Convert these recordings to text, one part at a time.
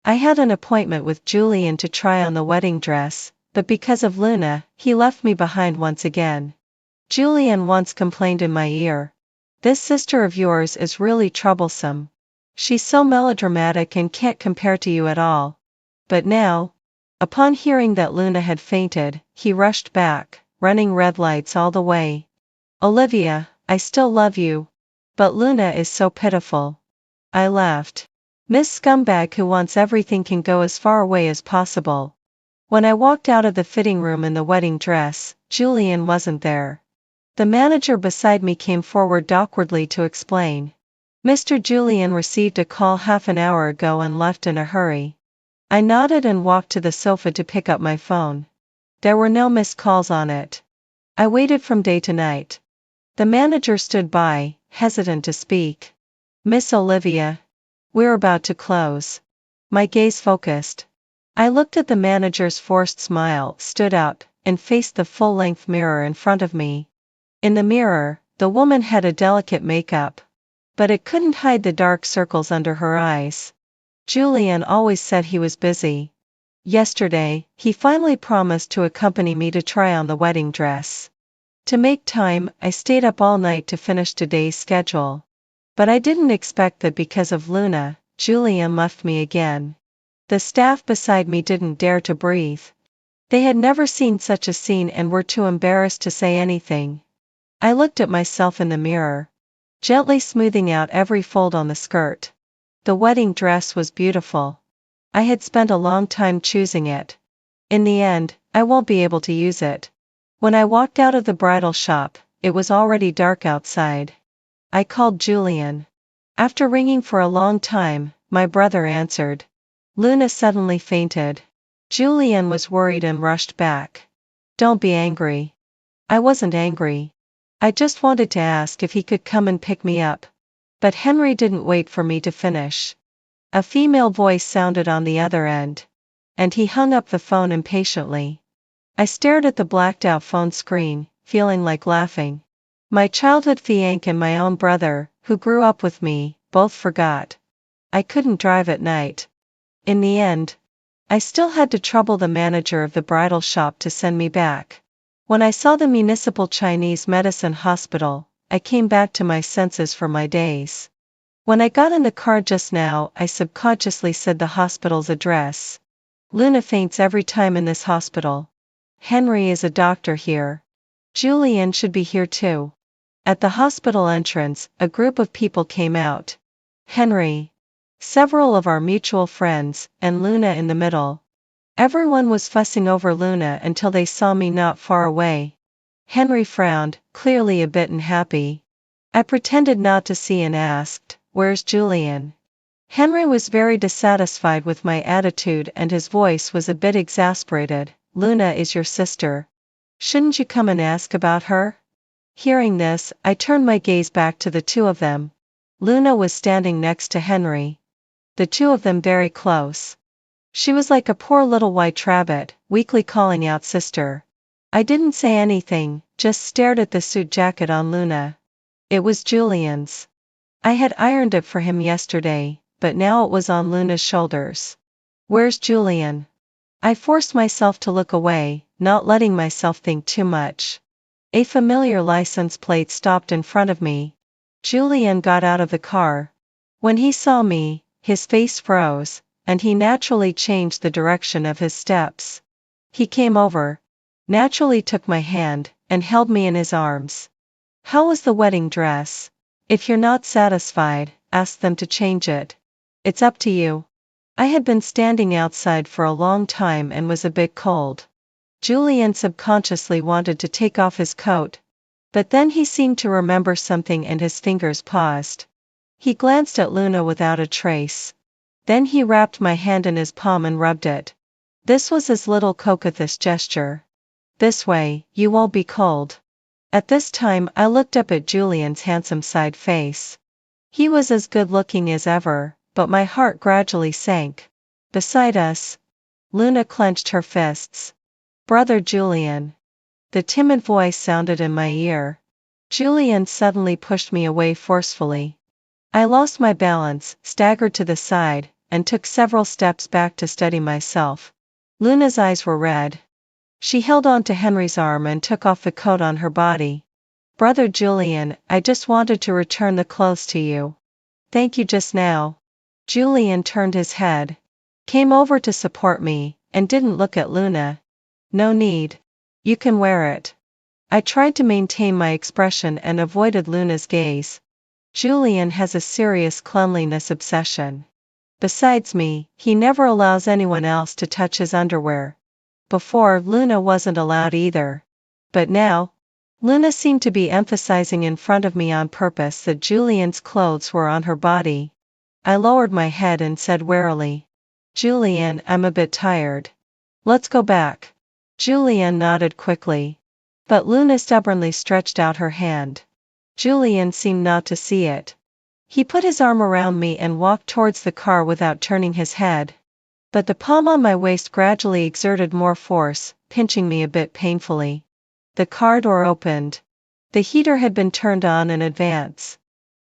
I had an appointment with Julian to try on the wedding dress, but because of Luna, he left me behind once again. Julian once complained in my ear. This sister of yours is really troublesome. She's so melodramatic and can't compare to you at all. But now, upon hearing that Luna had fainted, he rushed back, running red lights all the way. Olivia, I still love you. But Luna is so pitiful. I laughed. Miss Scumbag who wants everything can go as far away as possible. When I walked out of the fitting room in the wedding dress, Julian wasn't there. The manager beside me came forward awkwardly to explain. Mr. Julian received a call half an hour ago and left in a hurry. I nodded and walked to the sofa to pick up my phone. There were no missed calls on it. I waited from day to night. The manager stood by, hesitant to speak. Miss Olivia. We're about to close. My gaze focused. I looked at the manager's forced smile, stood up, and faced the full-length mirror in front of me. In the mirror, the woman had a delicate makeup. But it couldn't hide the dark circles under her eyes. Julian always said he was busy. Yesterday, he finally promised to accompany me to try on the wedding dress. To make time, I stayed up all night to finish today's schedule. But I didn't expect that because of Luna, Julian left me again. The staff beside me didn't dare to breathe. They had never seen such a scene and were too embarrassed to say anything. I looked at myself in the mirror, gently smoothing out every fold on the skirt. The wedding dress was beautiful. I had spent a long time choosing it. In the end, I won't be able to use it. When I walked out of the bridal shop, it was already dark outside. I called Julian. After ringing for a long time, my brother answered. Luna suddenly fainted. Julian was worried and rushed back. Don't be angry. I wasn't angry. I just wanted to ask if he could come and pick me up. But Henry didn't wait for me to finish. A female voice sounded on the other end. And he hung up the phone impatiently. I stared at the blacked-out phone screen, feeling like laughing. My childhood fiancé and my own brother, who grew up with me, both forgot. I couldn't drive at night. In the end, I still had to trouble the manager of the bridal shop to send me back. When I saw the municipal Chinese medicine hospital, I came back to my senses for my days. When I got in the car just now, I subconsciously said the hospital's address. Luna faints every time in this hospital. Henry is a doctor here. Julian should be here too. At the hospital entrance, a group of people came out. Henry, several of our mutual friends, and Luna in the middle. Everyone was fussing over Luna until they saw me not far away. Henry frowned, clearly a bit unhappy. I pretended not to see and asked, "Where's Julian?" Henry was very dissatisfied with my attitude and his voice was a bit exasperated. Luna is your sister. Shouldn't you come and ask about her? Hearing this, I turned my gaze back to the two of them. Luna was standing next to Henry. The two of them very close. She was like a poor little white rabbit, weakly calling out sister. I didn't say anything, just stared at the suit jacket on Luna. It was Julian's. I had ironed it for him yesterday, but now it was on Luna's shoulders. Where's Julian? I forced myself to look away, not letting myself think too much. A familiar license plate stopped in front of me. Julian got out of the car. When he saw me, his face froze, and he naturally changed the direction of his steps. He came over, naturally took my hand, and held me in his arms. How was the wedding dress? If you're not satisfied, ask them to change it. It's up to you. I had been standing outside for a long time and was a bit cold. Julian subconsciously wanted to take off his coat. But then he seemed to remember something and his fingers paused. He glanced at Luna without a trace. Then he wrapped my hand in his palm and rubbed it. This was his little coquettish gesture. This way, you won't be cold. At this time I looked up at Julian's handsome side face. He was as good looking as ever, but my heart gradually sank. Beside us, Luna clenched her fists. Brother Julian. The timid voice sounded in my ear. Julian suddenly pushed me away forcefully. I lost my balance, staggered to the side, and took several steps back to steady myself. Luna's eyes were red. She held on to Henry's arm and took off the coat on her body. Brother Julian, I just wanted to return the clothes to you. Thank you just now. Julian turned his head, came over to support me, and didn't look at Luna. No need. You can wear it. I tried to maintain my expression and avoided Luna's gaze. Julian has a serious cleanliness obsession. Besides me, he never allows anyone else to touch his underwear. Before, Luna wasn't allowed either. But now, Luna seemed to be emphasizing in front of me on purpose that Julian's clothes were on her body. I lowered my head and said warily, Julian, I'm a bit tired. Let's go back. Julian nodded quickly. But Luna stubbornly stretched out her hand. Julian seemed not to see it. He put his arm around me and walked towards the car without turning his head. But the palm on my waist gradually exerted more force, pinching me a bit painfully. The car door opened. The heater had been turned on in advance.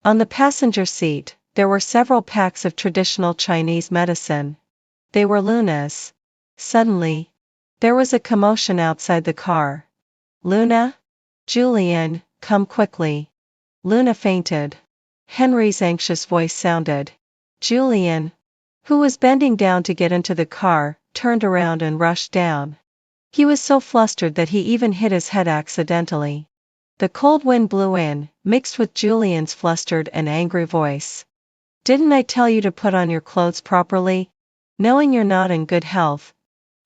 On the passenger seat, there were several packs of traditional Chinese medicine. They were Luna's. Suddenly, there was a commotion outside the car. Luna? Julian, come quickly. Luna fainted. Henry's anxious voice sounded. Julian, who was bending down to get into the car, turned around and rushed down. He was so flustered that he even hit his head accidentally. The cold wind blew in, mixed with Julian's flustered and angry voice. Didn't I tell you to put on your clothes properly? Knowing you're not in good health.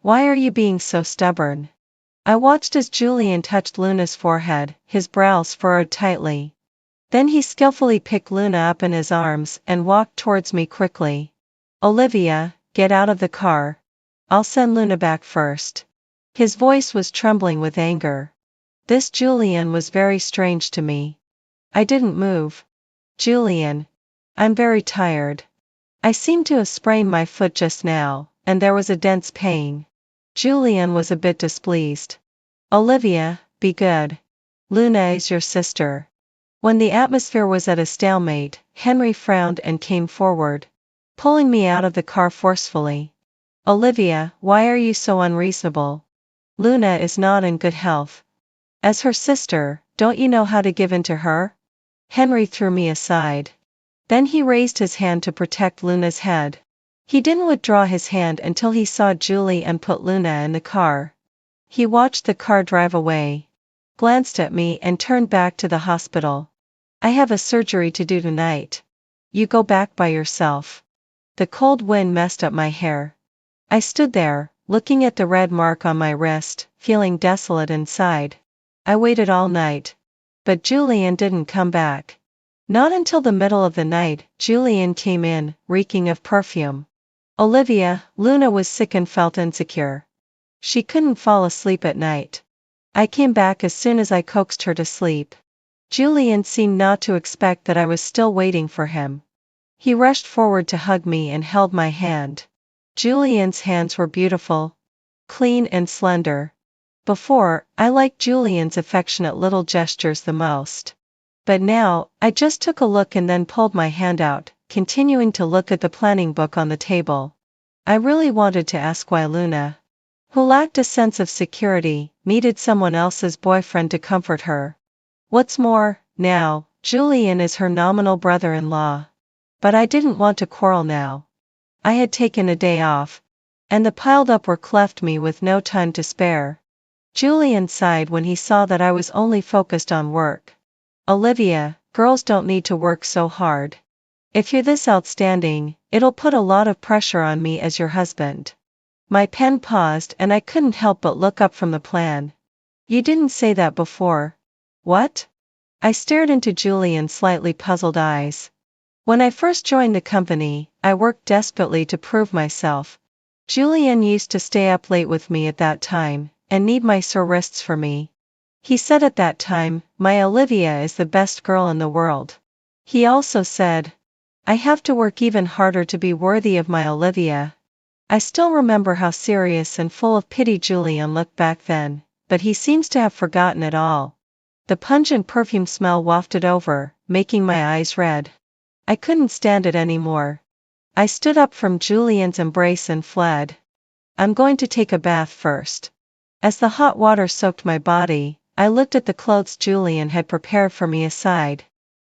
Why are you being so stubborn? I watched as Julian touched Luna's forehead, his brows furrowed tightly. Then he skillfully picked Luna up in his arms and walked towards me quickly. Olivia, get out of the car. I'll send Luna back first. His voice was trembling with anger. This Julian was very strange to me. I didn't move. Julian, I'm very tired. I seemed to have sprained my foot just now, and there was a dense pain. Julian was a bit displeased. Olivia, be good. Luna is your sister. When the atmosphere was at a stalemate, Henry frowned and came forward, pulling me out of the car forcefully. Olivia, why are you so unreasonable? Luna is not in good health. As her sister, don't you know how to give in to her? Henry threw me aside. Then he raised his hand to protect Luna's head. He didn't withdraw his hand until he saw Julie and put Luna in the car. He watched the car drive away, glanced at me and turned back to the hospital. I have a surgery to do tonight. You go back by yourself. The cold wind messed up my hair. I stood there, looking at the red mark on my wrist, feeling desolate inside. I waited all night. But Julian didn't come back. Not until the middle of the night, Julian came in, reeking of perfume. Olivia, Luna was sick and felt insecure. She couldn't fall asleep at night. I came back as soon as I coaxed her to sleep. Julian seemed not to expect that I was still waiting for him. He rushed forward to hug me and held my hand. Julian's hands were beautiful, clean and slender. Before, I liked Julian's affectionate little gestures the most. But now, I just took a look and then pulled my hand out, continuing to look at the planning book on the table. I really wanted to ask why Luna, who lacked a sense of security, needed someone else's boyfriend to comfort her. What's more, now, Julian is her nominal brother-in-law. But I didn't want to quarrel now. I had taken a day off, and the piled-up work left me with no time to spare. Julian sighed when he saw that I was only focused on work. Olivia, girls don't need to work so hard. If you're this outstanding, it'll put a lot of pressure on me as your husband. My pen paused and I couldn't help but look up from the plan. You didn't say that before. What? I stared into Julian's slightly puzzled eyes. When I first joined the company, I worked desperately to prove myself. Julian used to stay up late with me at that time, and knead my sore wrists for me. He said at that time, my Olivia is the best girl in the world. He also said, I have to work even harder to be worthy of my Olivia. I still remember how serious and full of pity Julian looked back then, but he seems to have forgotten it all. The pungent perfume smell wafted over, making my eyes red. I couldn't stand it anymore. I stood up from Julian's embrace and fled. I'm going to take a bath first. As the hot water soaked my body, I looked at the clothes Julian had prepared for me aside.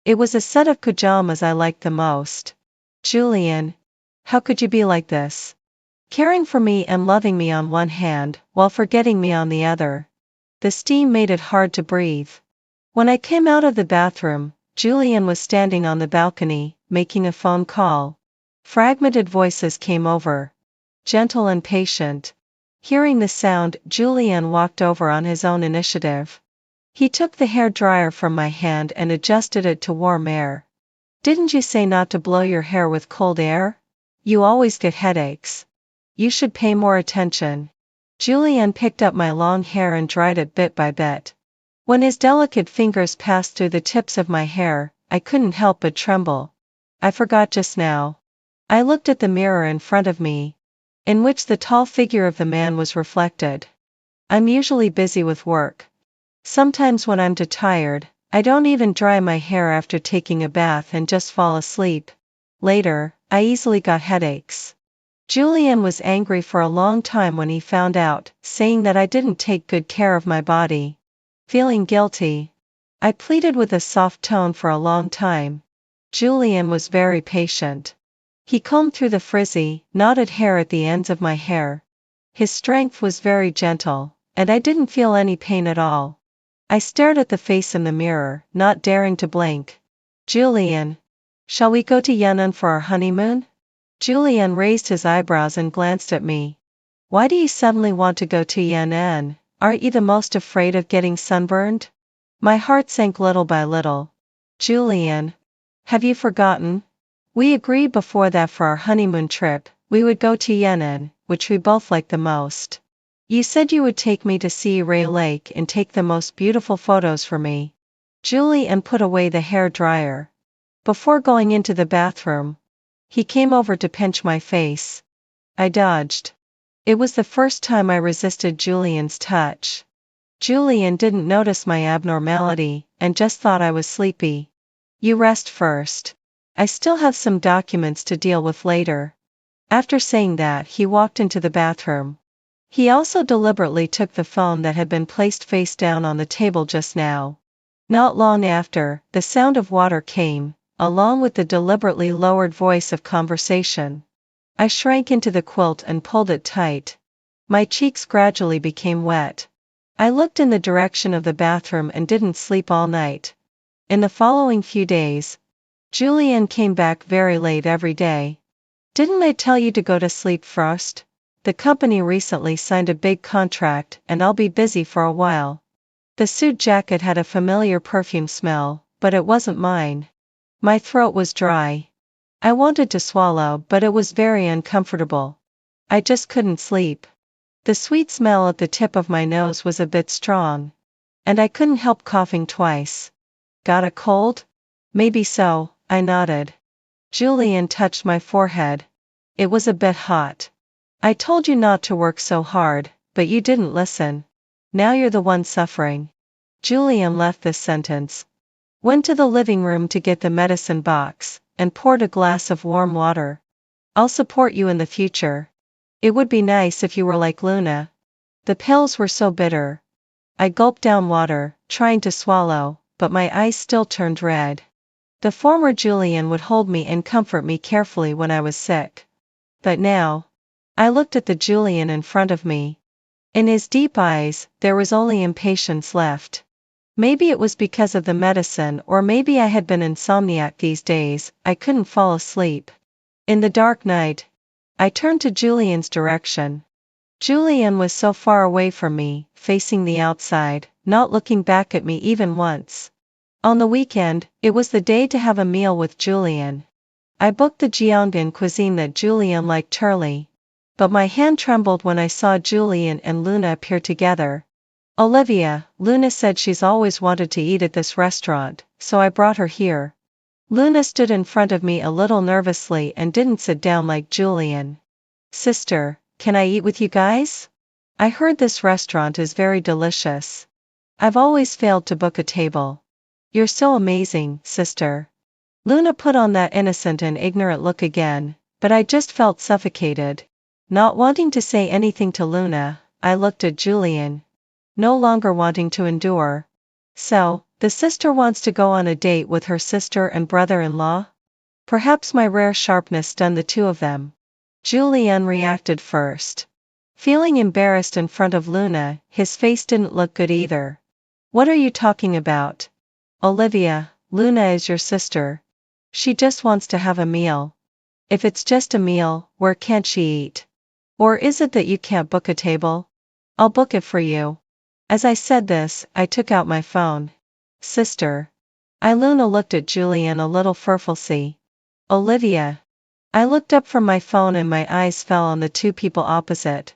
It was a set of pajamas I liked the most. Julian, how could you be like this? Caring for me and loving me on one hand, while forgetting me on the other. The steam made it hard to breathe. When I came out of the bathroom, Julian was standing on the balcony, making a phone call. Fragmented voices came over. Gentle and patient. Hearing the sound, Julian walked over on his own initiative. He took the hair dryer from my hand and adjusted it to warm air. Didn't you say not to blow your hair with cold air? You always get headaches. You should pay more attention. Julian picked up my long hair and dried it bit by bit. When his delicate fingers passed through the tips of my hair, I couldn't help but tremble. I forgot just now. I looked at the mirror in front of me, in which the tall figure of the man was reflected. I'm usually busy with work. Sometimes when I'm too tired, I don't even dry my hair after taking a bath and just fall asleep. Later, I easily got headaches. Julian was angry for a long time when he found out, saying that I didn't take good care of my body. Feeling guilty, I pleaded with a soft tone for a long time. Julian was very patient. He combed through the frizzy, knotted hair at the ends of my hair. His strength was very gentle, and I didn't feel any pain at all. I stared at the face in the mirror, not daring to blink. Julian, shall we go to Yan'an for our honeymoon? Julian raised his eyebrows and glanced at me. Why do you suddenly want to go to Yan'an? Aren't you the most afraid of getting sunburned? My heart sank little by little. Julian, have you forgotten? We agreed before that for our honeymoon trip, we would go to Yan'an, which we both liked the most. You said you would take me to see Ray Lake and take the most beautiful photos for me. Julian put away the hair dryer. Before going into the bathroom, he came over to pinch my face. I dodged. It was the first time I resisted Julian's touch. Julian didn't notice my abnormality, and just thought I was sleepy. You rest first. I still have some documents to deal with later. After saying that, he walked into the bathroom. He also deliberately took the phone that had been placed face down on the table just now. Not long after, the sound of water came, along with the deliberately lowered voice of conversation. I shrank into the quilt and pulled it tight. My cheeks gradually became wet. I looked in the direction of the bathroom and didn't sleep all night. In the following few days, Julian came back very late every day. Didn't I tell you to go to sleep first? The company recently signed a big contract and I'll be busy for a while. The suit jacket had a familiar perfume smell, but it wasn't mine. My throat was dry. I wanted to swallow, but it was very uncomfortable. I just couldn't sleep. The sweet smell at the tip of my nose was a bit strong. And I couldn't help coughing twice. Got a cold? Maybe so, I nodded. Julian touched my forehead. It was a bit hot. I told you not to work so hard, but you didn't listen. Now you're the one suffering. Julian left this sentence. Went to the living room to get the medicine box, and poured a glass of warm water. I'll support you in the future. It would be nice if you were like Luna. The pills were so bitter. I gulped down water, trying to swallow, but my eyes still turned red. The former Julian would hold me and comfort me carefully when I was sick. But now, I looked at the Julian in front of me. In his deep eyes, there was only impatience left. Maybe it was because of the medicine, or maybe I had been insomniac these days, I couldn't fall asleep. In the dark night, I turned to Julian's direction. Julian was so far away from me, facing the outside, not looking back at me even once. On the weekend, it was the day to have a meal with Julian. I booked the Gyeongbin cuisine that Julian liked early. But my hand trembled when I saw Julian and Luna appear together. Olivia, Luna said she's always wanted to eat at this restaurant, so I brought her here. Luna stood in front of me a little nervously and didn't sit down like Julian. Sister, can I eat with you guys? I heard this restaurant is very delicious. I've always failed to book a table. You're so amazing, sister. Luna put on that innocent and ignorant look again, but I just felt suffocated. Not wanting to say anything to Luna, I looked at Julian. No longer wanting to endure. So, the sister wants to go on a date with her sister and brother-in-law? Perhaps my rare sharpness stunned the two of them. Julian reacted first. Feeling embarrassed in front of Luna, his face didn't look good either. What are you talking about? Olivia, Luna is your sister. She just wants to have a meal. If it's just a meal, where can't she eat? Or is it that you can't book a table? I'll book it for you. As I said this, I took out my phone. Sister. Luna looked at Julian a little furfully. Olivia. I looked up from my phone and my eyes fell on the two people opposite.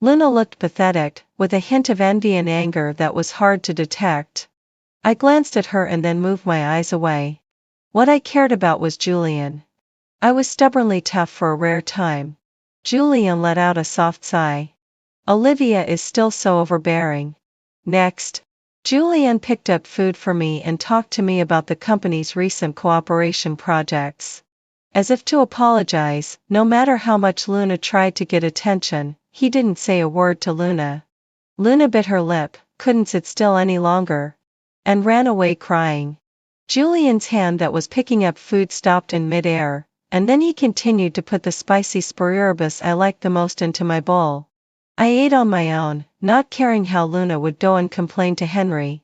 Luna looked pathetic, with a hint of envy and anger that was hard to detect. I glanced at her and then moved my eyes away. What I cared about was Julian. I was stubbornly tough for a rare time. Julian let out a soft sigh. Olivia is still so overbearing. Next. Julian picked up food for me and talked to me about the company's recent cooperation projects. As if to apologize, no matter how much Luna tried to get attention, he didn't say a word to Luna. Luna bit her lip, couldn't sit still any longer, and ran away crying. Julian's hand that was picking up food stopped in mid-air, and then he continued to put the spicy spiribus I liked the most into my bowl. I ate on my own, not caring how Luna would go and complain to Henry.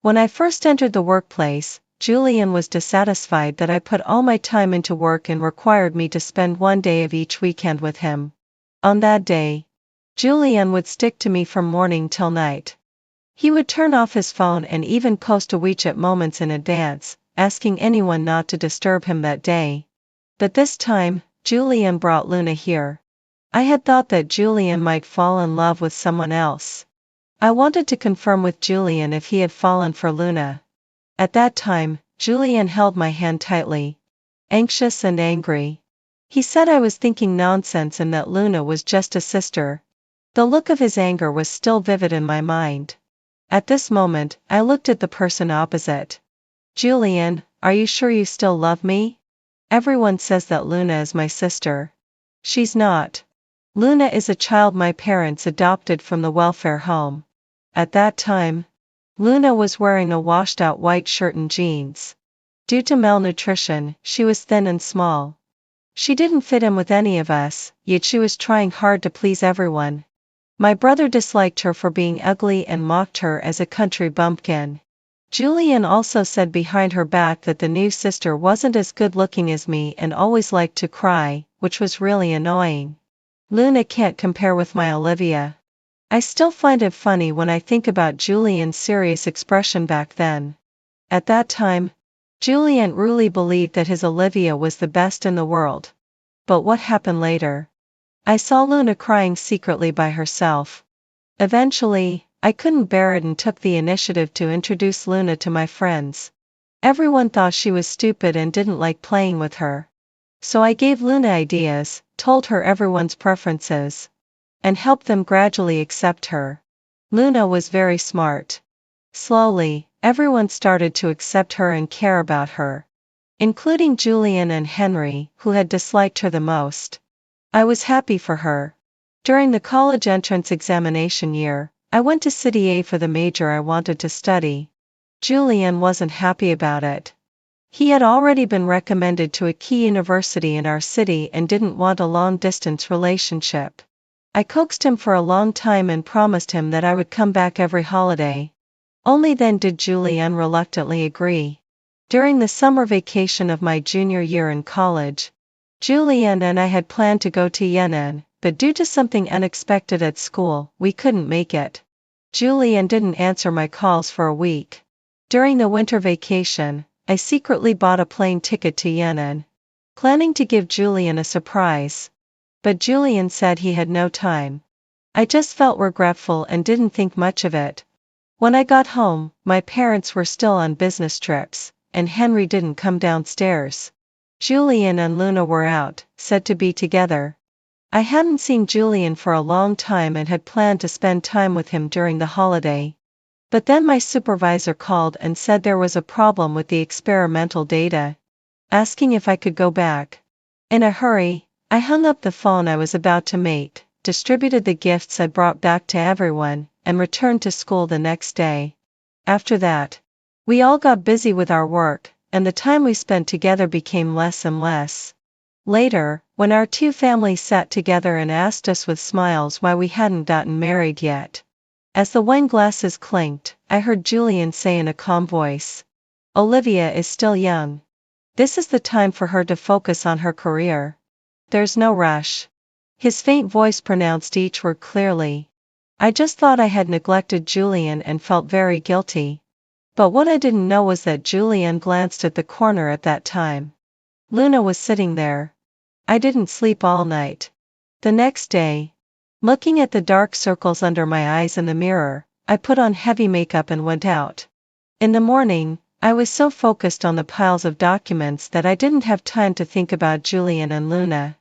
When I first entered the workplace, Julian was dissatisfied that I put all my time into work and required me to spend one day of each weekend with him. On that day, Julian would stick to me from morning till night. He would turn off his phone and even post a WeChat moments in advance, asking anyone not to disturb him that day. But this time, Julian brought Luna here. I had thought that Julian might fall in love with someone else. I wanted to confirm with Julian if he had fallen for Luna. At that time, Julian held my hand tightly. Anxious and angry. He said I was thinking nonsense and that Luna was just a sister. The look of his anger was still vivid in my mind. At this moment, I looked at the person opposite. Julian, are you sure you still love me? Everyone says that Luna is my sister. She's not. Luna is a child my parents adopted from the welfare home. At that time, Luna was wearing a washed-out white shirt and jeans. Due to malnutrition, she was thin and small. She didn't fit in with any of us, yet she was trying hard to please everyone. My brother disliked her for being ugly and mocked her as a country bumpkin. Julian also said behind her back that the new sister wasn't as good-looking as me and always liked to cry, which was really annoying. Luna can't compare with my Olivia. I still find it funny when I think about Julian's serious expression back then. At that time, Julian really believed that his Olivia was the best in the world. But what happened later? I saw Luna crying secretly by herself. Eventually, I couldn't bear it and took the initiative to introduce Luna to my friends. Everyone thought she was stupid and didn't like playing with her. So I gave Luna ideas, told her everyone's preferences, and helped them gradually accept her. Luna was very smart. Slowly, everyone started to accept her and care about her, including Julian and Henry, who had disliked her the most. I was happy for her. During the college entrance examination year, I went to City A for the major I wanted to study. Julian wasn't happy about it. He had already been recommended to a key university in our city and didn't want a long-distance relationship. I coaxed him for a long time and promised him that I would come back every holiday. Only then did Julian reluctantly agree. During the summer vacation of my junior year in college, Julian and I had planned to go to Yemen, but due to something unexpected at school, we couldn't make it. Julian didn't answer my calls for a week. During the winter vacation, I secretly bought a plane ticket to Yemen, planning to give Julian a surprise. But Julian said he had no time. I just felt regretful and didn't think much of it. When I got home, my parents were still on business trips, and Henry didn't come downstairs. Julian and Luna were out, said to be together. I hadn't seen Julian for a long time and had planned to spend time with him during the holiday. But then my supervisor called and said there was a problem with the experimental data, asking if I could go back. In a hurry, I hung up the phone I was about to make, distributed the gifts I brought back to everyone, and returned to school the next day. After that, we all got busy with our work, and the time we spent together became less and less. Later, when our two families sat together and asked us with smiles why we hadn't gotten married yet. As the wine glasses clinked, I heard Julian say in a calm voice, "Olivia is still young. This is the time for her to focus on her career. There's no rush." His faint voice pronounced each word clearly. I just thought I had neglected Julian and felt very guilty. But what I didn't know was that Julian glanced at the corner at that time. Luna was sitting there. I didn't sleep all night. The next day, looking at the dark circles under my eyes in the mirror, I put on heavy makeup and went out. In the morning, I was so focused on the piles of documents that I didn't have time to think about Julian and Luna.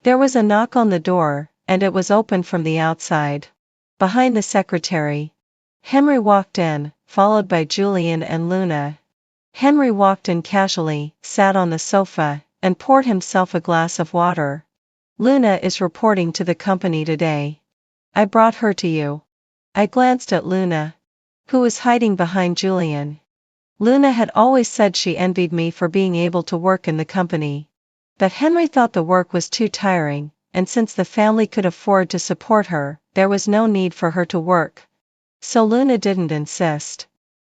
There was a knock on the door, and it was open from the outside. Behind the secretary, Henry walked in, followed by Julian and Luna. Henry walked in casually, sat on the sofa, and poured himself a glass of water. "Luna is reporting to the company today. I brought her to you." I glanced at Luna, who was hiding behind Julian. Luna had always said she envied me for being able to work in the company. But Henry thought the work was too tiring, and since the family could afford to support her, there was no need for her to work. So Luna didn't insist.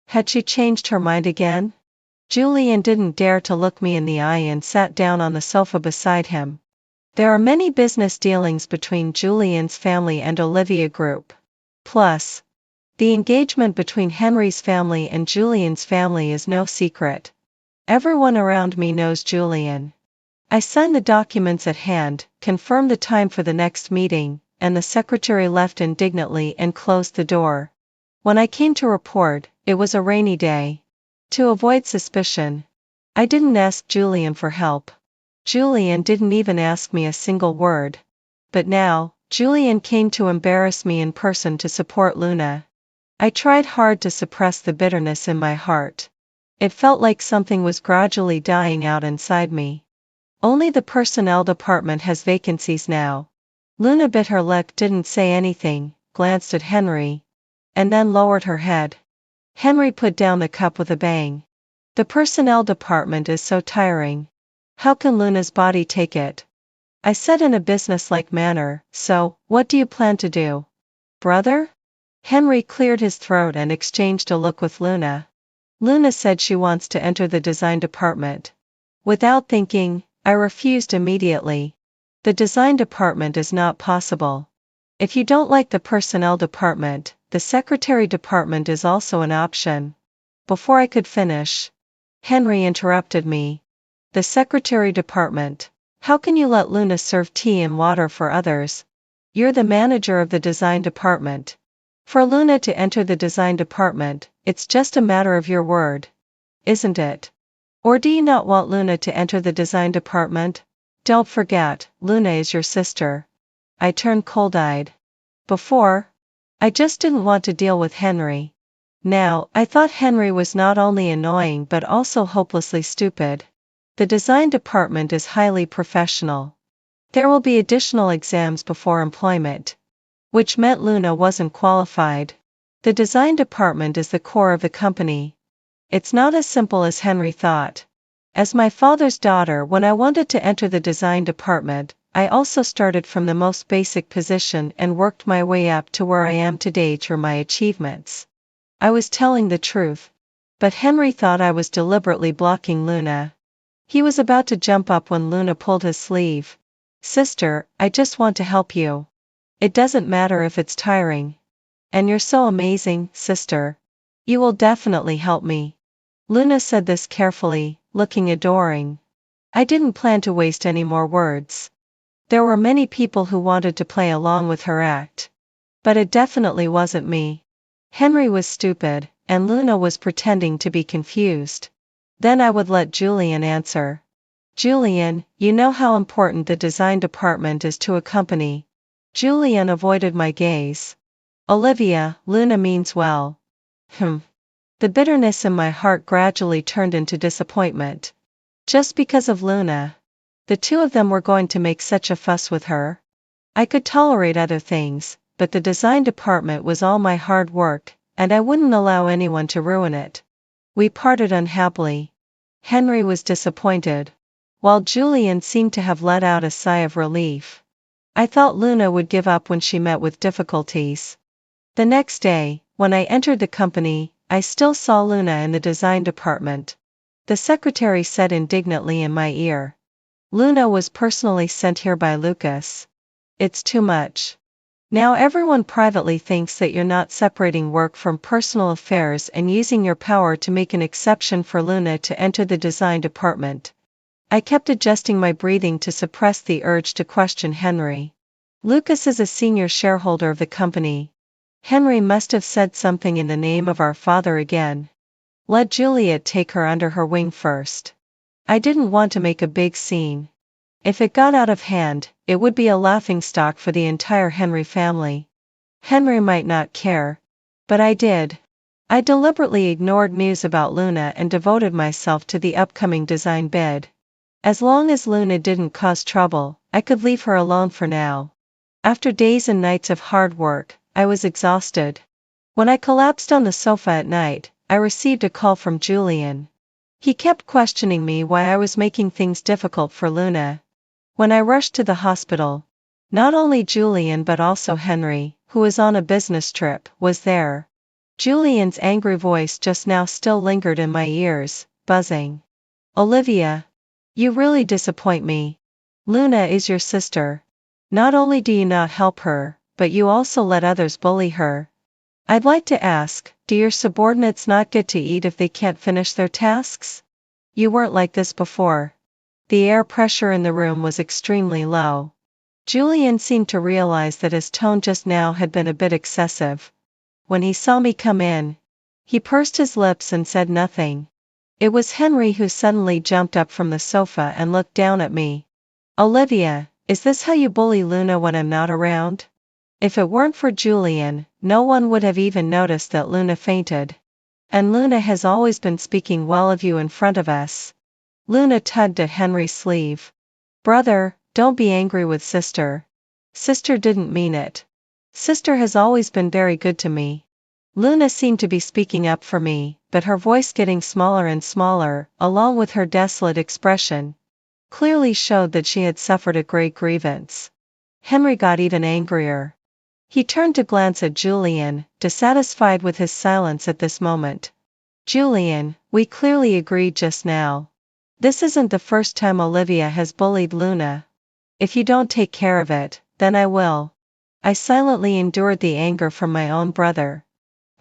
Had she changed her mind again? Julian didn't dare to look me in the eye and sat down on the sofa beside him. There are many business dealings between Julian's family and Olivia Group. Plus, the engagement between Henry's family and Julian's family is no secret. Everyone around me knows Julian. I signed the documents at hand, confirmed the time for the next meeting, and the secretary left indignantly and closed the door. When I came to report, it was a rainy day. To avoid suspicion, I didn't ask Julian for help. Julian didn't even ask me a single word. But now, Julian came to embarrass me in person to support Luna. I tried hard to suppress the bitterness in my heart. It felt like something was gradually dying out inside me. "Only the personnel department has vacancies now." Luna bit her lip, didn't say anything, glanced at Henry, and then lowered her head. Henry put down the cup with a bang. "The personnel department is so tiring. How can Luna's body take it?" I said in a businesslike manner, "So, what do you plan to do, brother?" Henry cleared his throat and exchanged a look with Luna. "Luna said she wants to enter the design department." Without thinking, I refused immediately. "The design department is not possible. If you don't like the personnel department, the secretary department is also an option." Before I could finish, Henry interrupted me. "The secretary department? How can you let Luna serve tea and water for others? You're the manager of the design department. For Luna to enter the design department, it's just a matter of your word, isn't it? Or do you not want Luna to enter the design department? Don't forget, Luna is your sister." I turned cold-eyed. Before, I just didn't want to deal with Henry. Now, I thought Henry was not only annoying but also hopelessly stupid. The design department is highly professional. There will be additional exams before employment, which meant Luna wasn't qualified. The design department is the core of the company. It's not as simple as Henry thought. As my father's daughter, when I wanted to enter the design department, I also started from the most basic position and worked my way up to where I am today through my achievements. I was telling the truth. But Henry thought I was deliberately blocking Luna. He was about to jump up when Luna pulled his sleeve. "Sister, I just want to help you. It doesn't matter if it's tiring. And you're so amazing, sister. You will definitely help me." Luna said this carefully, looking adoring. I didn't plan to waste any more words. There were many people who wanted to play along with her act. But it definitely wasn't me. Henry was stupid, and Luna was pretending to be confused. Then I would let Julian answer. "Julian, you know how important the design department is to a company." Julian avoided my gaze. "Olivia, Luna means well." The bitterness in my heart gradually turned into disappointment. Just because of Luna. The two of them were going to make such a fuss with her. I could tolerate other things, but the design department was all my hard work, and I wouldn't allow anyone to ruin it. We parted unhappily. Henry was disappointed, while Julian seemed to have let out a sigh of relief. I thought Luna would give up when she met with difficulties. The next day, when I entered the company, I still saw Luna in the design department. The secretary said indignantly in my ear, "Luna was personally sent here by Lucas. It's too much. Now everyone privately thinks that you're not separating work from personal affairs and using your power to make an exception for Luna to enter the design department." I kept adjusting my breathing to suppress the urge to question Henry. Lucas is a senior shareholder of the company. Henry must have said something in the name of our father again. Let Juliet take her under her wing first. I didn't want to make a big scene. If it got out of hand, it would be a laughingstock for the entire Henry family. Henry might not care, but I did. I deliberately ignored news about Luna and devoted myself to the upcoming design bid. As long as Luna didn't cause trouble, I could leave her alone for now. After days and nights of hard work, I was exhausted. When I collapsed on the sofa at night, I received a call from Julian. He kept questioning me why I was making things difficult for Luna. When I rushed to the hospital, not only Julian but also Henry, who was on a business trip, was there. Julian's angry voice just now still lingered in my ears, buzzing. "Olivia, you really disappoint me. Luna is your sister. Not only do you not help her, but you also let others bully her. I'd like to ask, do your subordinates not get to eat if they can't finish their tasks? You weren't like this before." The air pressure in the room was extremely low. Julian seemed to realize that his tone just now had been a bit excessive. When he saw me come in, he pursed his lips and said nothing. It was Henry who suddenly jumped up from the sofa and looked down at me. "Olivia, is this how you bully Luna when I'm not around?" If it weren't for Julian, no one would have even noticed that Luna fainted. "And Luna has always been speaking well of you in front of us." Luna tugged at Henry's sleeve. "Brother, don't be angry with sister. Sister didn't mean it. Sister has always been very good to me." Luna seemed to be speaking up for me, but her voice getting smaller and smaller, along with her desolate expression, clearly showed that she had suffered a great grievance. Henry got even angrier. He turned to glance at Julian, dissatisfied with his silence at this moment. "Julian, we clearly agreed just now. This isn't the first time Olivia has bullied Luna. If you don't take care of it, then I will." I silently endured the anger from my own brother.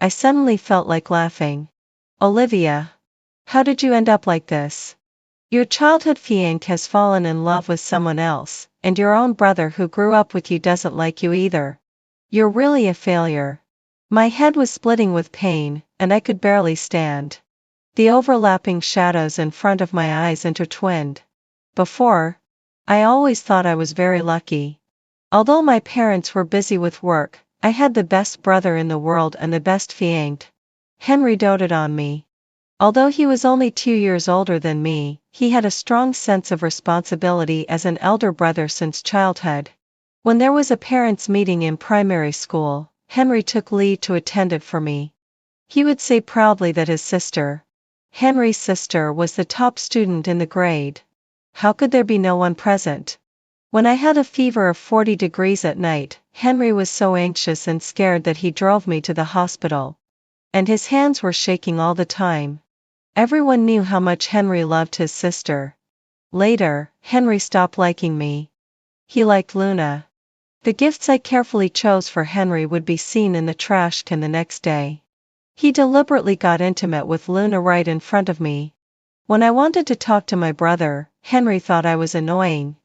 I suddenly felt like laughing. "Olivia, how did you end up like this? Your childhood fiancé has fallen in love with someone else, and your own brother who grew up with you doesn't like you either. You're really a failure." My head was splitting with pain, and I could barely stand. The overlapping shadows in front of my eyes intertwined. Before, I always thought I was very lucky. Although my parents were busy with work, I had the best brother in the world and the best fiancé. Henry doted on me. Although he was only 2 years older than me, he had a strong sense of responsibility as an elder brother since childhood. When there was a parents' meeting in primary school, Henry took leave to attend it for me. He would say proudly that his sister, Henry's sister, was the top student in the grade. How could there be no one present? When I had a fever of 40 degrees at night, Henry was so anxious and scared that he drove me to the hospital. And his hands were shaking all the time. Everyone knew how much Henry loved his sister. Later, Henry stopped liking me. He liked Luna. The gifts I carefully chose for Henry would be seen in the trash can the next day. He deliberately got intimate with Luna right in front of me. When I wanted to talk to my brother, Henry thought I was annoying.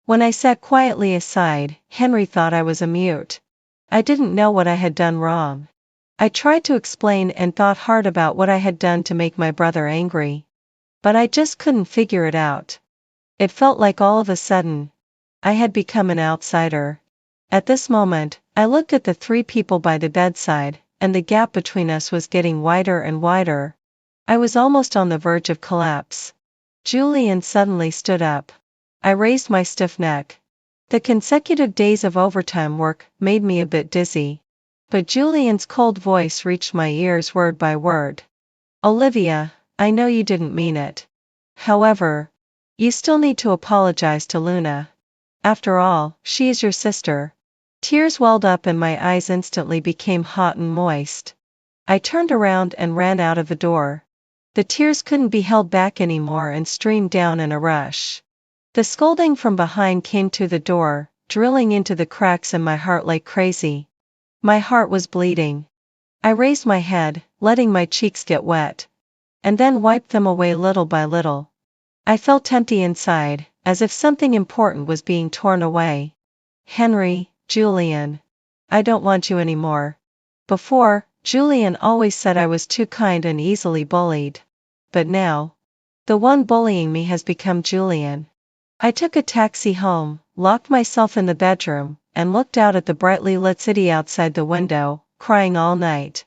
When I sat quietly aside, Henry thought I was a mute. I didn't know what I had done wrong. I tried to explain and thought hard about what I had done to make my brother angry. But I just couldn't figure it out. It felt like all of a sudden, I had become an outsider. At this moment, I looked at the 3 people by the bedside, and the gap between us was getting wider and wider. I was almost on the verge of collapse. Julian suddenly stood up. I raised my stiff neck. The consecutive days of overtime work made me a bit dizzy. But Julian's cold voice reached my ears word by word. Olivia, I know you didn't mean it. However, you still need to apologize to Luna. After all, she is your sister. Tears welled up and my eyes instantly became hot and moist. I turned around and ran out of the door. The tears couldn't be held back anymore and streamed down in a rush. The scolding from behind came through the door, drilling into the cracks in my heart like crazy. My heart was bleeding. I raised my head, letting my cheeks get wet, and then wiped them away little by little. I felt empty inside, as if something important was being torn away. Henry, Julian. I don't want you anymore. Before, Julian always said I was too kind and easily bullied. But now, the one bullying me has become Julian. I took a taxi home, locked myself in the bedroom, and looked out at the brightly lit city outside the window, crying all night.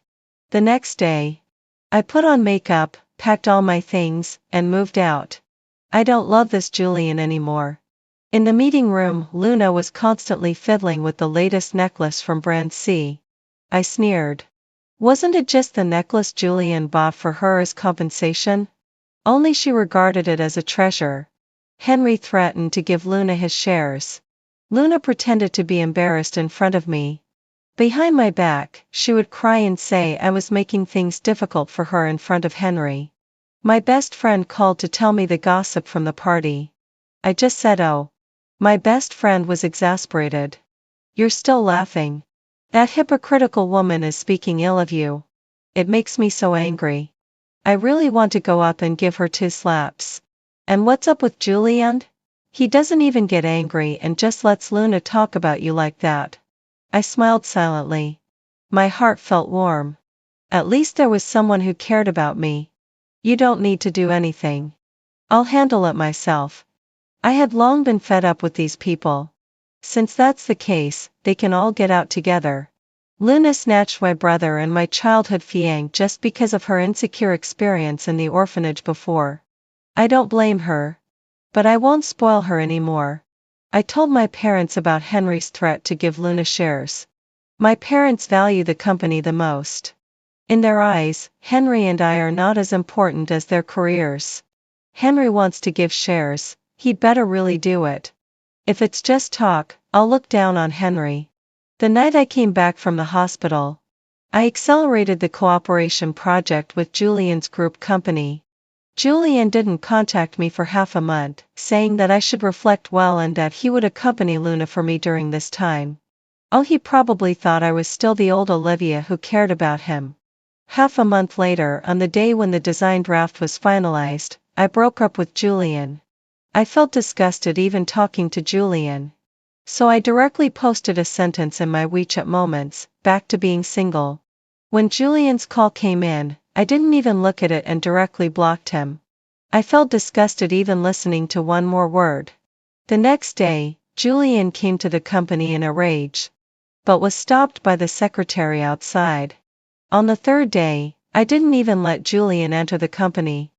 The next day, I put on makeup, packed all my things, and moved out. I don't love this Julian anymore. In the meeting room, Luna was constantly fiddling with the latest necklace from brand C. I sneered. Wasn't it just the necklace Julian bought for her as compensation? Only she regarded it as a treasure. Henry threatened to give Luna his shares. Luna pretended to be embarrassed in front of me. Behind my back, she would cry and say I was making things difficult for her in front of Henry. My best friend called to tell me the gossip from the party. I just said oh. My best friend was exasperated. You're still laughing. That hypocritical woman is speaking ill of you. It makes me so angry. I really want to go up and give her 2 slaps. And what's up with Julian? He doesn't even get angry and just lets Luna talk about you like that. I smiled silently. My heart felt warm. At least there was someone who cared about me. You don't need to do anything. I'll handle it myself. I had long been fed up with these people. Since that's the case, they can all get out together. Luna snatched my brother and my childhood fiancé just because of her insecure experience in the orphanage before. I don't blame her. But I won't spoil her anymore. I told my parents about Henry's threat to give Luna shares. My parents value the company the most. In their eyes, Henry and I are not as important as their careers. Henry wants to give shares, he'd better really do it. If it's just talk, I'll look down on Henry. The night I came back from the hospital, I accelerated the cooperation project with Julian's group company. Julian didn't contact me for half a month, saying that I should reflect well and that he would accompany Luna for me during this time. Oh, he probably thought I was still the old Olivia who cared about him. Half a month later, on the day when the design draft was finalized, I broke up with Julian. I felt disgusted even talking to Julian. So I directly posted a sentence in my WeChat moments, back to being single. When Julian's call came in, I didn't even look at it and directly blocked him. I felt disgusted even listening to one more word. The next day, Julian came to the company in a rage, but was stopped by the secretary outside. On the 3rd day, I didn't even let Julian enter the company.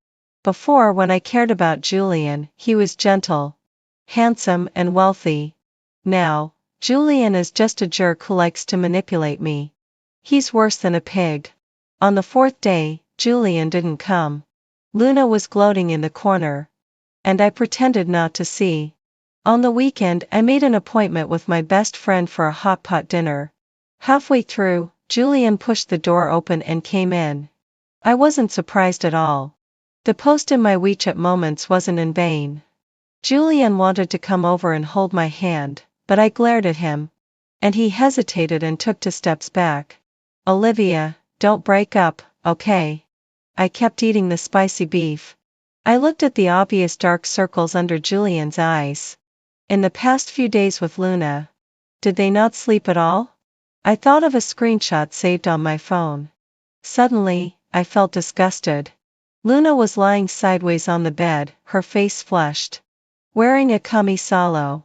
Before, when I cared about Julian, he was gentle, handsome, and wealthy. Now, Julian is just a jerk who likes to manipulate me. He's worse than a pig. On the 4th day, Julian didn't come. Luna was gloating in the corner, and I pretended not to see. On the weekend, I made an appointment with my best friend for a hot pot dinner. Halfway through, Julian pushed the door open and came in. I wasn't surprised at all. The post in my WeChat moments wasn't in vain. Julian wanted to come over and hold my hand, but I glared at him, and he hesitated and took 2 steps back. Olivia, don't break up, okay? I kept eating the spicy beef. I looked at the obvious dark circles under Julian's eyes. In the past few days with Luna, did they not sleep at all? I thought of a screenshot saved on my phone. Suddenly, I felt disgusted. Luna was lying sideways on the bed, her face flushed. Wearing a camisalo.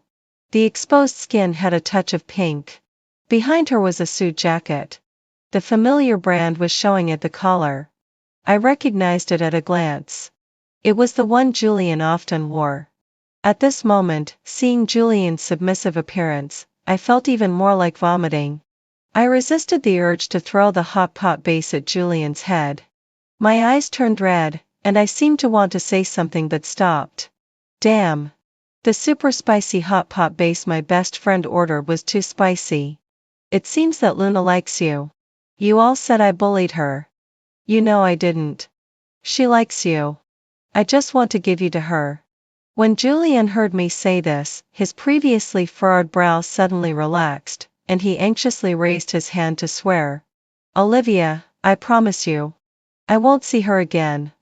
The exposed skin had a touch of pink. Behind her was a suit jacket. The familiar brand was showing at the collar. I recognized it at a glance. It was the one Julian often wore. At this moment, seeing Julian's submissive appearance, I felt even more like vomiting. I resisted the urge to throw the hot pot base at Julian's head. My eyes turned red, and I seemed to want to say something but stopped. Damn. The super spicy hot pot base my best friend ordered was too spicy. It seems that Luna likes you. You all said I bullied her. You know I didn't. She likes you. I just want to give you to her. When Julian heard me say this, his previously furrowed brow suddenly relaxed, and he anxiously raised his hand to swear. Olivia, I promise you. I won't see her again.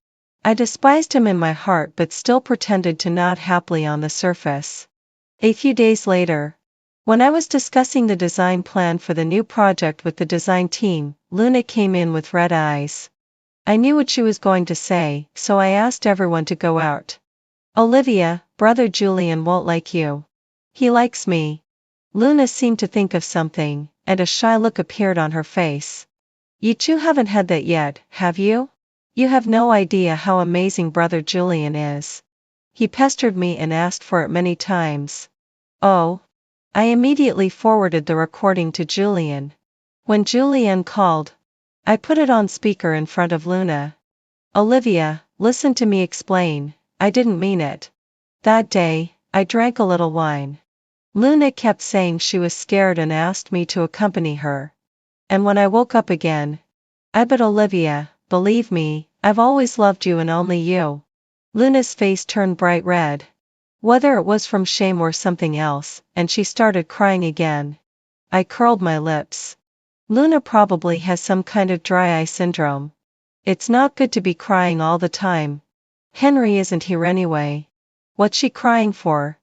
I despised him in my heart but still pretended to nod happily on the surface. A few days later, when I was discussing the design plan for the new project with the design team, Luna came in with red eyes. I knew what she was going to say, so I asked everyone to go out. Olivia, brother Julian won't like you. He likes me. Luna seemed to think of something, and a shy look appeared on her face. You two haven't had that yet, have you? You have no idea how amazing brother Julian is. He pestered me and asked for it many times. Oh. I immediately forwarded the recording to Julian. When Julian called, I put it on speaker in front of Luna. Olivia, listen to me explain, I didn't mean it. That day, I drank a little wine. Luna kept saying she was scared and asked me to accompany her. And when I woke up again, I bet Olivia, believe me, I've always loved you and only you. Luna's face turned bright red. Whether it was from shame or something else, and she started crying again. I curled my lips. Luna probably has some kind of dry eye syndrome. It's not good to be crying all the time. Henry isn't here anyway. What's she crying for?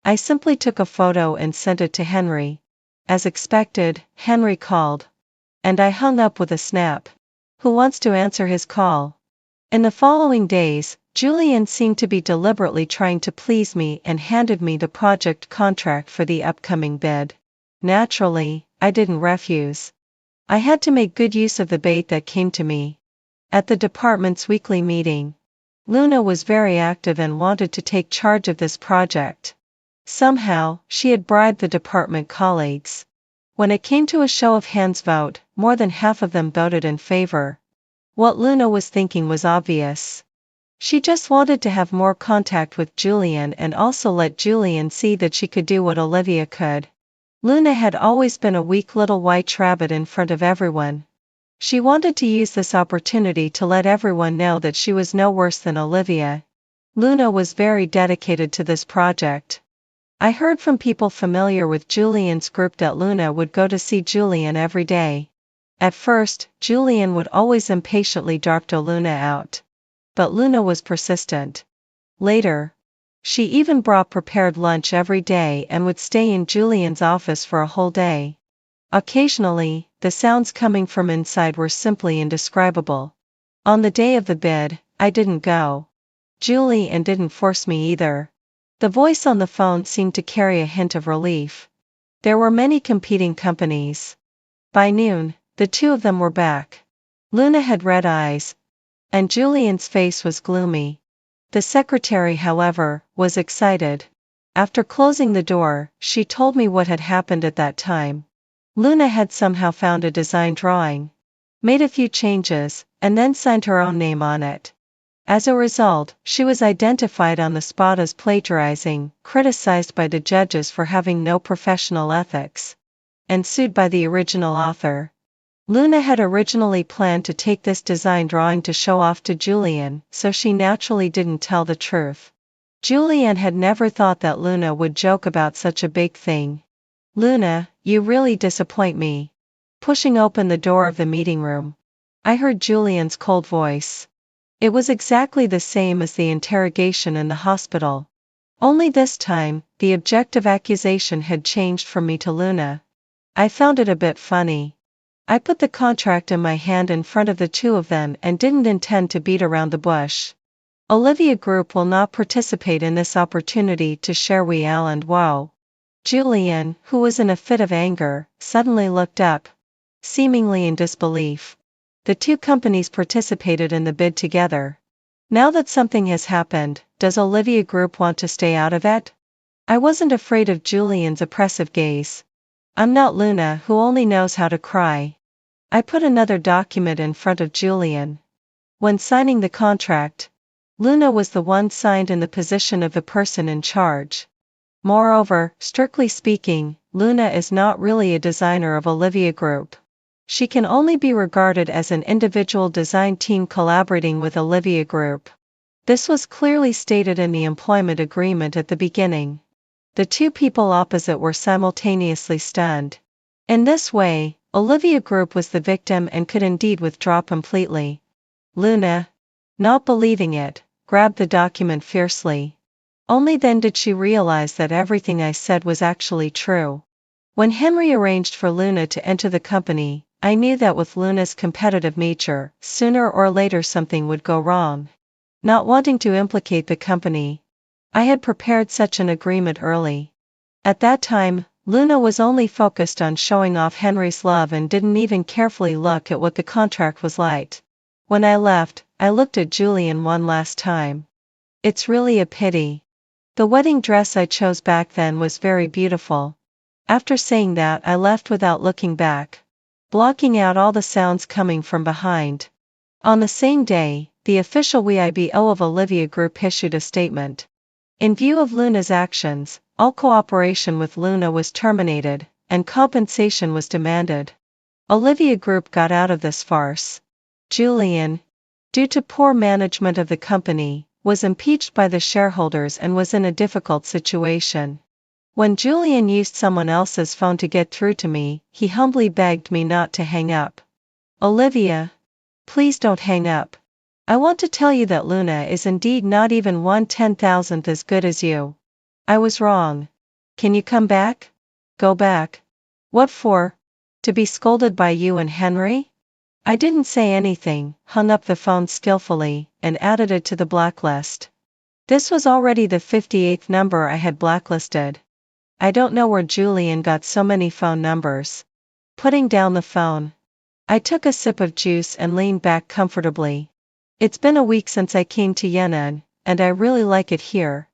I simply took a photo and sent it to Henry. As expected, Henry called. And I hung up with a snap. Who wants to answer his call? In the following days, Julian seemed to be deliberately trying to please me and handed me the project contract for the upcoming bid. Naturally, I didn't refuse. I had to make good use of the bait that came to me. At the department's weekly meeting, Luna was very active and wanted to take charge of this project. Somehow, she had bribed the department colleagues. When it came to a show of hands vote, more than half of them voted in favor. What Luna was thinking was obvious. She just wanted to have more contact with Julian and also let Julian see that she could do what Olivia could. Luna had always been a weak little white rabbit in front of everyone. She wanted to use this opportunity to let everyone know that she was no worse than Olivia. Luna was very dedicated to this project. I heard from people familiar with Julian's group that Luna would go to see Julian every day. At first, Julian would always impatiently dart Luna out. But Luna was persistent. Later, she even brought prepared lunch every day and would stay in Julian's office for a whole day. Occasionally, the sounds coming from inside were simply indescribable. On the day of the bid, I didn't go. Julian didn't force me either. The voice on the phone seemed to carry a hint of relief. There were many competing companies. By noon, the two of them were back. Luna had red eyes, and Julian's face was gloomy. The secretary, however, was excited. After closing the door, she told me what had happened at that time. Luna had somehow found a design drawing, made a few changes, and then signed her own name on it. As a result, she was identified on the spot as plagiarizing, criticized by the judges for having no professional ethics, and sued by the original author. Luna had originally planned to take this design drawing to show off to Julian, so she naturally didn't tell the truth. Julian had never thought that Luna would joke about such a big thing. Luna, you really disappoint me. Pushing open the door of the meeting room, I heard Julian's cold voice. It was exactly the same as the interrogation in the hospital. Only this time, the objective accusation had changed from me to Luna. I found it a bit funny. I put the contract in my hand in front of the two of them and didn't intend to beat around the bush. Olivia Group will not participate in this opportunity to share Wiel and Woe. Julian, who was in a fit of anger, suddenly looked up, seemingly in disbelief. The two companies participated in the bid together. Now that something has happened, does Olivia Group want to stay out of it? I wasn't afraid of Julian's oppressive gaze. I'm not Luna, who only knows how to cry. I put another document in front of Julian. When signing the contract, Luna was the one signed in the position of the person in charge. Moreover, strictly speaking, Luna is not really a designer of Olivia Group. She can only be regarded as an individual design team collaborating with Olivia Group. This was clearly stated in the employment agreement at the beginning. The two people opposite were simultaneously stunned. In this way, Olivia Group was the victim and could indeed withdraw completely. Luna, not believing it, grabbed the document fiercely. Only then did she realize that everything I said was actually true. When Henry arranged for Luna to enter the company, I knew that with Luna's competitive nature, sooner or later something would go wrong. Not wanting to implicate the company, I had prepared such an agreement early. At that time, Luna was only focused on showing off Henry's love and didn't even carefully look at what the contract was like. When I left, I looked at Julian one last time. It's really a pity. The wedding dress I chose back then was very beautiful. After saying that, I left without looking back, blocking out all the sounds coming from behind. On the same day, the official WIBO of Olivia Group issued a statement. In view of Luna's actions, all cooperation with Luna was terminated, and compensation was demanded. Olivia Group got out of this farce. Julian, due to poor management of the company, was impeached by the shareholders and was in a difficult situation. When Julian used someone else's phone to get through to me, he humbly begged me not to hang up. Olivia, please don't hang up. I want to tell you that Luna is indeed not even 1/10,000th as good as you. I was wrong. Can you come back? Go back. What for? To be scolded by you and Henry? I didn't say anything, hung up the phone skillfully, and added it to the blacklist. This was already the 58th number I had blacklisted. I don't know where Julian got so many phone numbers. Putting down the phone, I took a sip of juice and leaned back comfortably. It's been a week since I came to Yan'an, and I really like it here.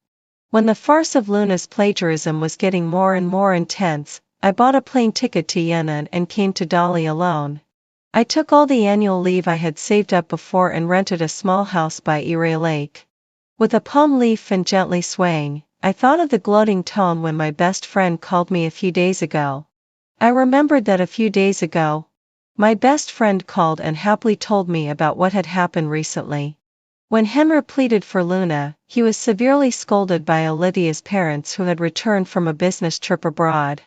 When the farce of Luna's plagiarism was getting more and more intense, I bought a plane ticket to Yan'an and came to Dali alone. I took all the annual leave I had saved up before and rented a small house by Iray Lake. With a palm leaf fan gently swaying, I thought of the gloating tone when my best friend called me a few days ago. I remembered that a few days ago, my best friend called and happily told me about what had happened recently. When Henry pleaded for Luna, he was severely scolded by Olivia's parents who had returned from a business trip abroad.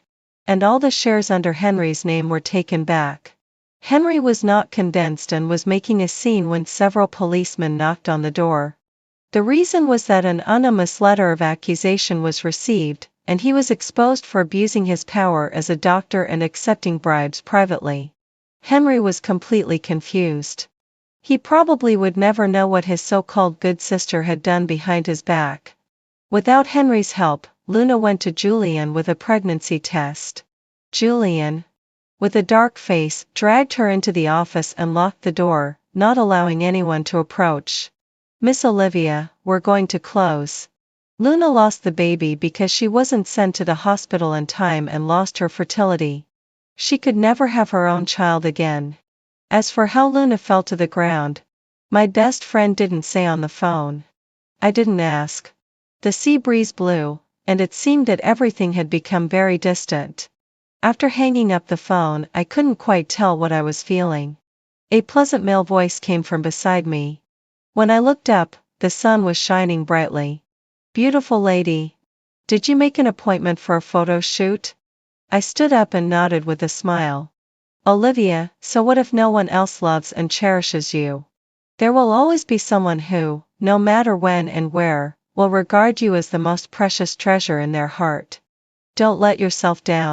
And all the shares under Henry's name were taken back. Henry was not convinced and was making a scene when several policemen knocked on the door. The reason was that an anonymous letter of accusation was received, and he was exposed for abusing his power as a doctor and accepting bribes privately. Henry was completely confused. He probably would never know what his so-called good sister had done behind his back. Without Henry's help, Luna went to Julian with a pregnancy test. Julian, with a dark face, dragged her into the office and locked the door, not allowing anyone to approach. Miss Olivia, we're going to close. Luna lost the baby because she wasn't sent to the hospital in time and lost her fertility. She could never have her own child again. As for how Luna fell to the ground, my best friend didn't say on the phone. I didn't ask. The sea breeze blew, and it seemed that everything had become very distant. After hanging up the phone, I couldn't quite tell what I was feeling. A pleasant male voice came from beside me. When I looked up, the sun was shining brightly. Beautiful lady. Did you make an appointment for a photo shoot? I stood up and nodded with a smile. Olivia, so what if no one else loves and cherishes you? There will always be someone who, no matter when and where, will regard you as the most precious treasure in their heart. Don't let yourself down.